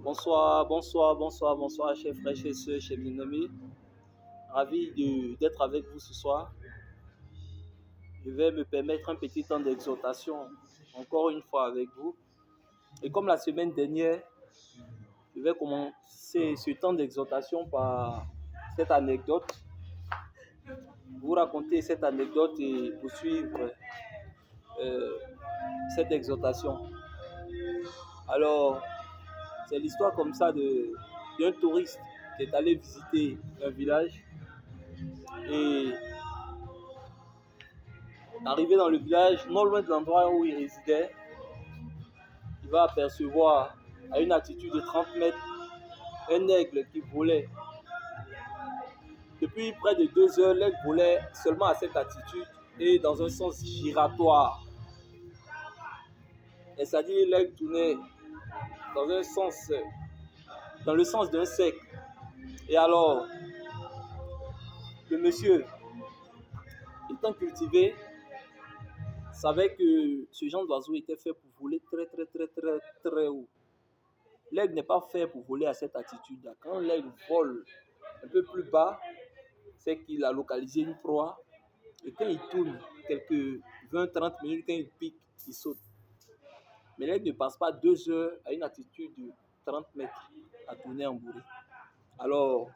Bonsoir, chers frères, chers sœurs, chers bien-aimés. D'être avec vous ce soir. Je vais me permettre un petit temps d'exhortation, encore une fois avec vous. Et comme la semaine dernière, je vais commencer ce temps d'exhortation par cette anecdote. Vous raconter cette anecdote et poursuivre cette exhortation. Alors, c'est l'histoire comme ça d'un touriste qui est allé visiter un village et arrivé dans le village, non loin de l'endroit où il résidait, il va apercevoir à une altitude de 30 mètres un aigle qui volait. Depuis près de 2 heures, l'aigle volait seulement à cette altitude et dans un sens giratoire. Et c'est-à-dire l'aigle tournait dans le sens d'un cercle. Et alors, le monsieur, étant cultivé, savait que ce genre d'oiseau était fait pour voler très haut. L'aigle n'est pas fait pour voler à cette altitude-là. Quand l'aigle vole un peu plus bas, c'est qu'il a localisé une proie. Et quand il tourne quelques 20-30 minutes, quand il pique, il saute. Mais l'aigle ne passe pas 2 heures à une altitude de 30 mètres à tourner en bourrée. Alors,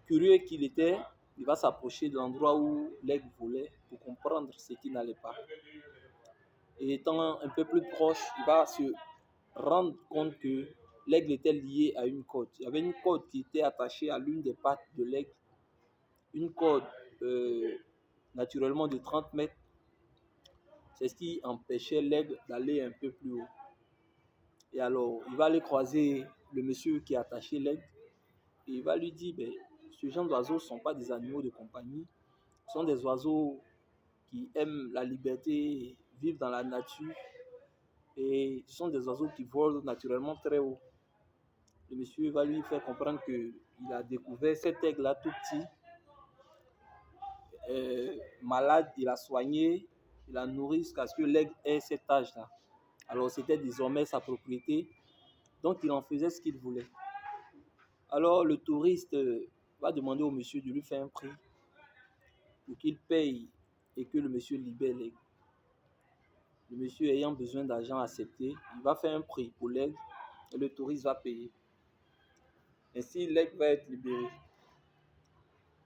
curieux qu'il était, il va s'approcher de l'endroit où l'aigle volait pour comprendre ce qui n'allait pas. Et étant un peu plus proche, il va se rendre compte que l'aigle était lié à une corde. Il y avait une corde qui était attachée à l'une des pattes de l'aigle. Une corde naturellement de 30 mètres. C'est ce qui empêchait l'aigle d'aller un peu plus haut. Et alors, il va aller croiser le monsieur qui a attaché l'aigle. Et il va lui dire, ce genre d'oiseaux ne sont pas des animaux de compagnie. Ce sont des oiseaux qui aiment la liberté, vivent dans la nature. Et ce sont des oiseaux qui volent naturellement très haut. Le monsieur va lui faire comprendre qu'il a découvert cet aigle-là tout petit, malade, il a soigné, il a nourri jusqu'à ce que l'aigle ait cet âge-là. Alors c'était désormais sa propriété, donc il en faisait ce qu'il voulait. Alors le touriste va demander au monsieur de lui faire un prix pour qu'il paye et que le monsieur libère l'aigle. Le monsieur ayant besoin d'argent accepté, il va faire un prix pour l'aigle et le touriste va payer. Ainsi, l'aigle va être libéré.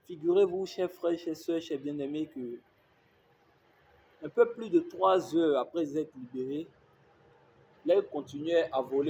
Figurez-vous, chers frères, chers sœurs, chers bien-aimés, que un peu plus de 3 heures après être libéré, l'aigle continuait à voler